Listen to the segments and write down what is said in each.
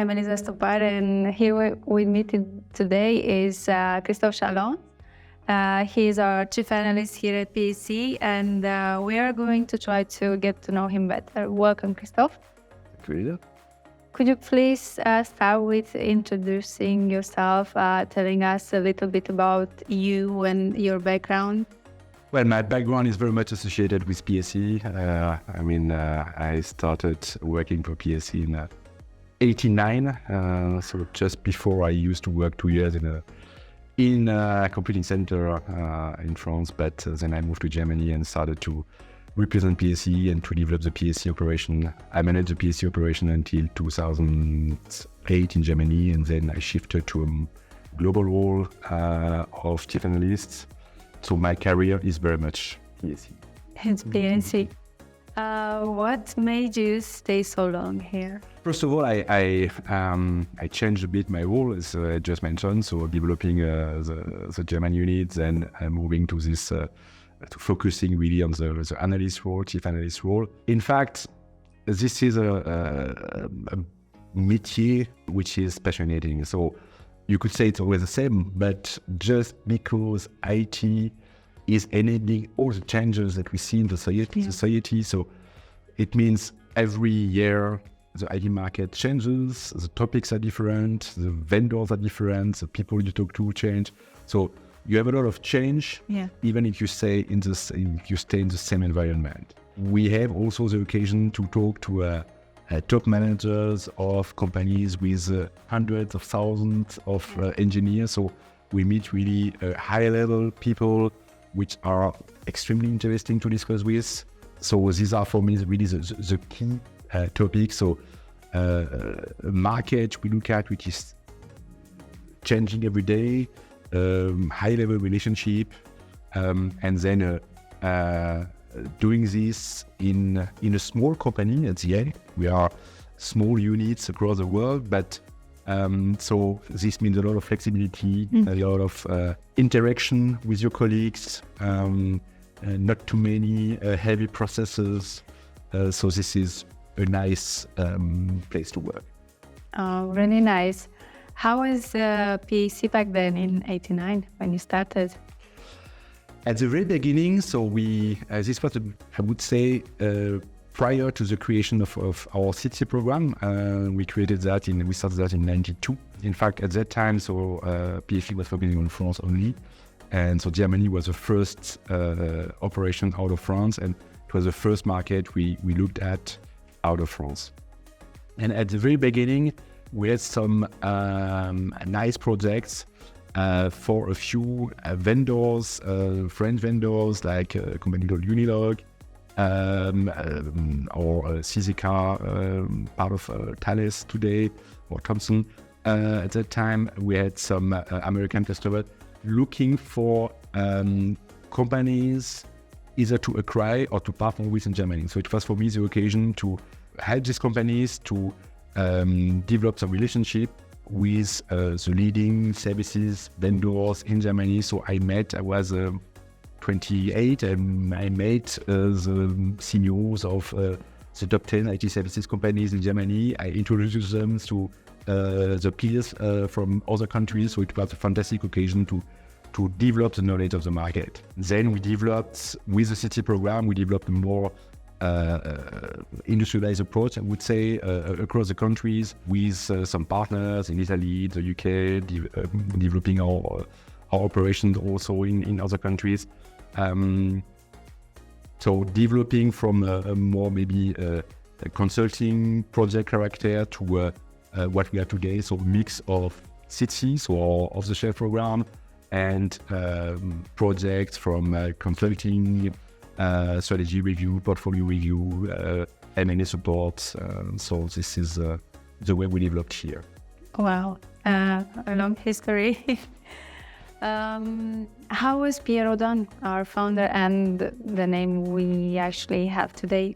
I'm Analysts, and here with me today is Christophe Chalons. He is our Chief Analyst here at PAC, and we are going to try to get to know him better. Welcome, Christophe. Great. Could you please start with introducing yourself, telling us a little bit about you and your background? Well, my background is very much associated with PAC. I started working for PAC in 1989. So just before I used to work 2 years in a computing center in France, but then I moved to Germany and started to represent PAC and to develop the PAC operation. I managed the PAC operation until 2008 in Germany, and then I shifted to a global role of Chief Analyst. So my career is very much PAC. It's PAC. What made you stay so long here? First of all, I changed a bit my role, as I just mentioned. So developing the German units and moving to this, to focusing really on the analyst role, chief analyst role. In fact, this is a métier which is passionating. So you could say it's always the same, but just because IT is enabling all the changes that we see in the society. So it means every year the IT market changes, the topics are different, the vendors are different, the people you talk to change. So you have a lot of change, even if you stay in the same environment. We have also the occasion to talk to top managers of companies with hundreds of thousands of engineers. So we meet really high-level people which are extremely interesting to discuss with. So these are for me really the key topics. So a market we look at which is changing every day, high-level relationship, and then doing this in a small company at the end. We are small units across the world, but so this means a lot of flexibility, a lot of interaction with your colleagues, not too many heavy processes. So this is a nice place to work. Oh, really nice. How was PAC back then in '89 when you started? At the very beginning, so this was, I would say, prior to the creation of our CTC program. We started that in '92. In fact, at that time, so PAC was focusing on France only. And so Germany was the first operation out of France, and it was the first market we looked at out of France. And at the very beginning, we had some nice projects for a few vendors, French vendors like a company called Unilog, or CZK, part of Thales today, or Thomson. At that time, we had some American customers looking for companies either to acquire or to partner with in Germany. So it was for me the occasion to help these companies to develop some relationship with the leading services vendors in Germany. So I was 28 and I met the CEOs of the top 10 IT services companies in Germany. I introduced them to the peers from other countries. So it was a fantastic occasion to develop the knowledge of the market. Then we developed, with the CT program, we developed a more industrialized approach, I would say, across the countries with some partners in Italy, the UK, developing our operations also in other countries. So developing from a more maybe a consulting project character to what we are today, so a mix of CT, so off-the-shelf program, and projects from consulting, strategy review, portfolio review, M&A support. So this is the way we developed here. Wow, a long history. How was Pierre Rodin, our founder, and the name we actually have today?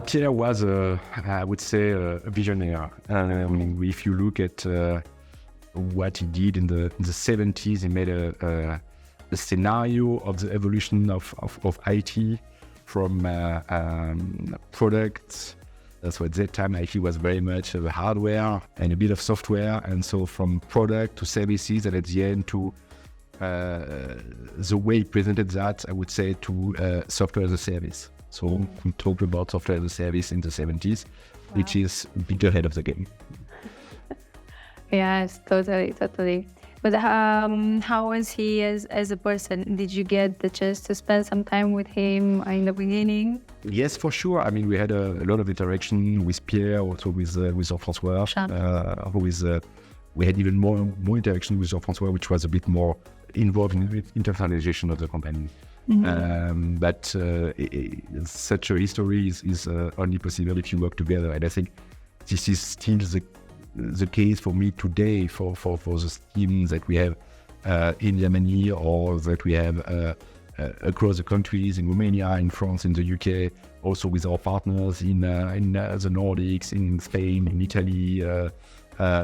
Pierre was, I would say, a visionary. If you look at what he did in the 70s, he made a scenario of the evolution of IT from products So at that time, IT was very much the hardware and a bit of software. And so from product to services, and at the end to the way he presented that, I would say to software as a service. So we talked about software as a service in the 70s, which is a bit ahead of the game. Yes, totally. But how was he as a person? Did you get the chance to spend some time with him in the beginning? Yes, for sure. I mean, we had a lot of interaction with Pierre, also with Jean-François. We had even more interaction with Jean-François, which was a bit more involved in the internationalization of the company. But such a history is only possible if you work together. And I think this is still the case for me today for the teams that we have in Germany, or that we have across the countries, in Romania, in France, in the UK, also with our partners in the Nordics, in Spain, in Italy,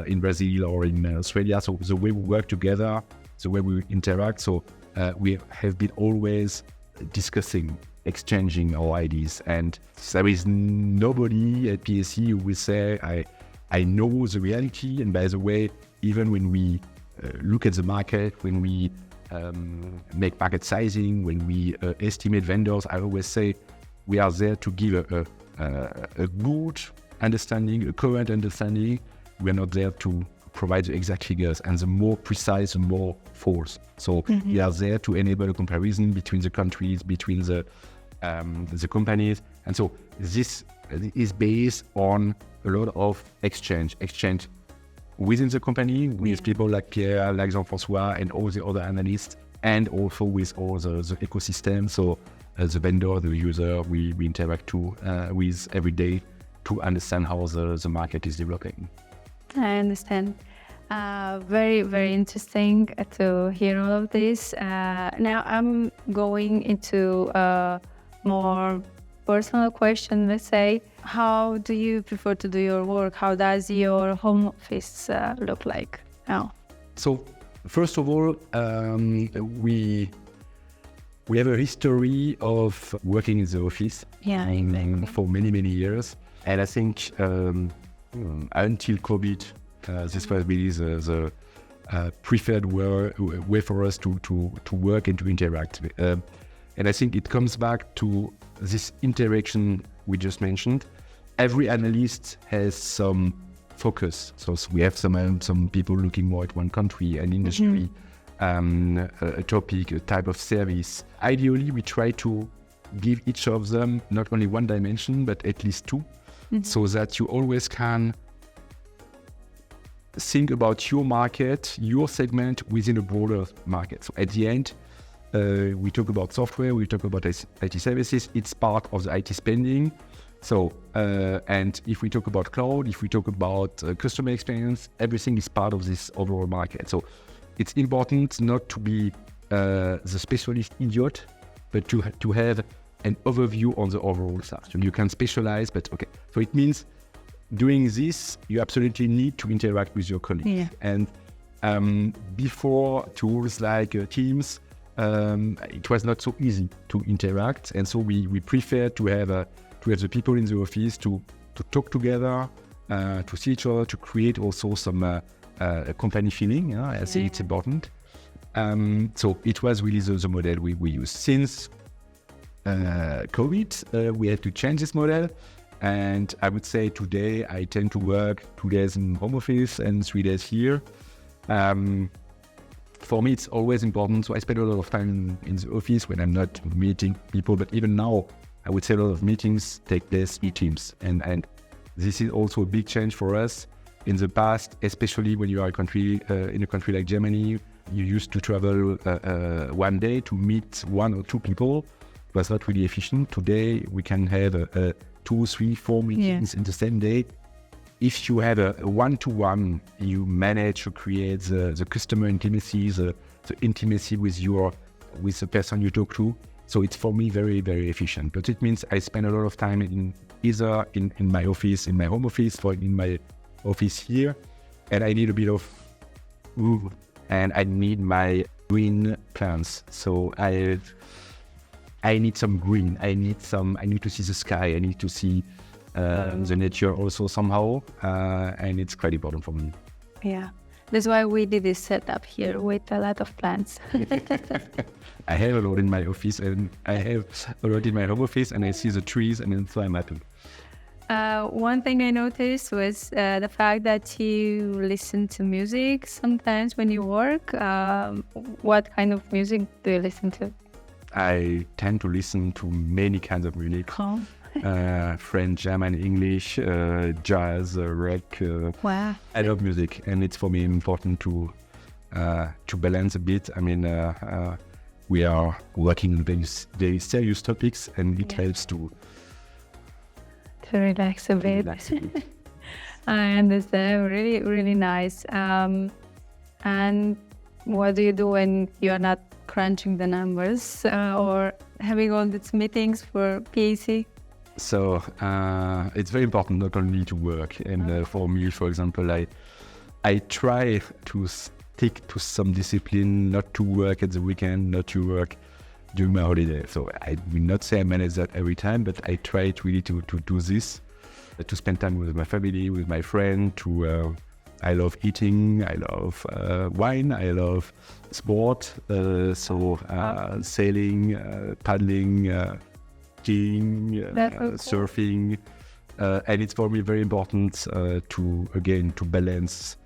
in Brazil, or in Australia. So the way we work together, the way we interact, so we have been always discussing, exchanging our ideas, and there is nobody at PAC who will say, I know the reality. And by the way, even when we look at the market, when we make market sizing, when we estimate vendors, I always say we are there to give a good understanding, a current understanding. We are not there to provide the exact figures, and the more precise, the more false. So we are there to enable a comparison between the countries, between the companies. And so this is based on a lot of exchange within the company, with people like Pierre, like Jean-François, and all the other analysts, and also with all the ecosystem. So the vendor, the user, we interact with every day to understand how the market is developing. I understand. Very, very interesting to hear all of this. Now I'm going into a more personal question, let's say. How do you prefer to do your work? How does your home office look like now? So first of all, we have a history of working in the office for many years. And I think until COVID, this was really the preferred way for us to work and to interact. And I think it comes back to this interaction we just mentioned. Every analyst has some focus. So we have some people looking more at one country, an industry, a topic, a type of service. Ideally, we try to give each of them not only one dimension, but at least two, so that you always can think about your market, your segment within a broader market. So at the end, we talk about software, we talk about IT services, it's part of the IT spending. So, and if we talk about cloud, if we talk about customer experience, everything is part of this overall market. So it's important not to be the specialist idiot, but to have an overview on the overall side. So you can specialize, but okay. So it means doing this, you absolutely need to interact with your colleagues. And before tools like Teams, it was not so easy to interact. And so we prefer to have the people in the office to talk together, to see each other, to create also some company feeling. I think it's important. So it was really the model we used. Since COVID, we had to change this model. And I would say today I tend to work 2 days in home office and 3 days here. For me, it's always important. So I spend a lot of time in the office when I'm not meeting people. But even now, I would say a lot of meetings take place in Teams. And this is also a big change for us. In the past, especially when you are in a country like Germany, you used to travel one day to meet 1 or 2 people. It was not really efficient. Today, we can have 2, 3, 4 meetings in the same day. If you have a one-to-one, you manage to create the customer intimacy, the intimacy with the person you talk to. So it's for me very, very efficient. But it means I spend a lot of time either in my office, in my home office, or in my office here, and I need a bit of and I need my green plants. So I need some green. I need to see the sky. I need to see the nature also somehow, and it's quite important for me. Yeah. That's why we did this setup here with a lot of plants. I have a lot in my office, and I have a lot in my home office, and I see the trees, and then so I'm happy. One thing I noticed was the fact that you listen to music sometimes when you work. What kind of music do you listen to? I tend to listen to many kinds of music. French, German, English, jazz, rock. Wow. I love music, and it's for me important to balance a bit. I mean, we are working on very serious topics, and it helps to relax a bit. I understand. Really, really nice. And what do you do when you are not crunching the numbers or having all these meetings for PAC? So it's very important not only to work, and for me, for example, I try to stick to some discipline, not to work at the weekend, not to work during my holiday. So I will not say I manage that every time, but I try really to do this, to spend time with my family, with my friend. I love eating, I love wine, I love sport, sailing, paddling, skiing, surfing, and it's for me very important to balance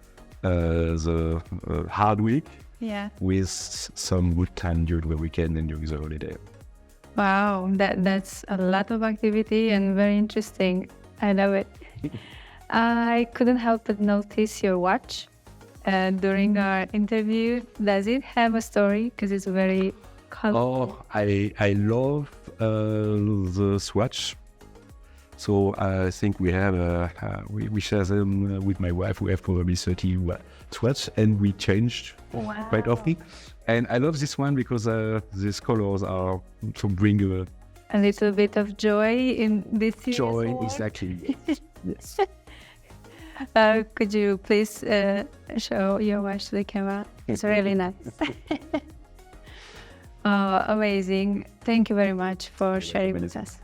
the hard week with some good time during the weekend and during the holiday. Wow, that's a lot of activity and very interesting. I love it. I couldn't help but notice your watch during our interview. Does it have a story? Because it's very colorful. Oh, I love the swatch. So I think we have we share them with my wife. We have probably 30 swatch, and we changed quite often. And I love this one because these colors are to bring a little bit of joy in this joy. Exactly. Yes. Could you please show your watch to the camera? It's really nice. Amazing. Thank you very much for sharing with us.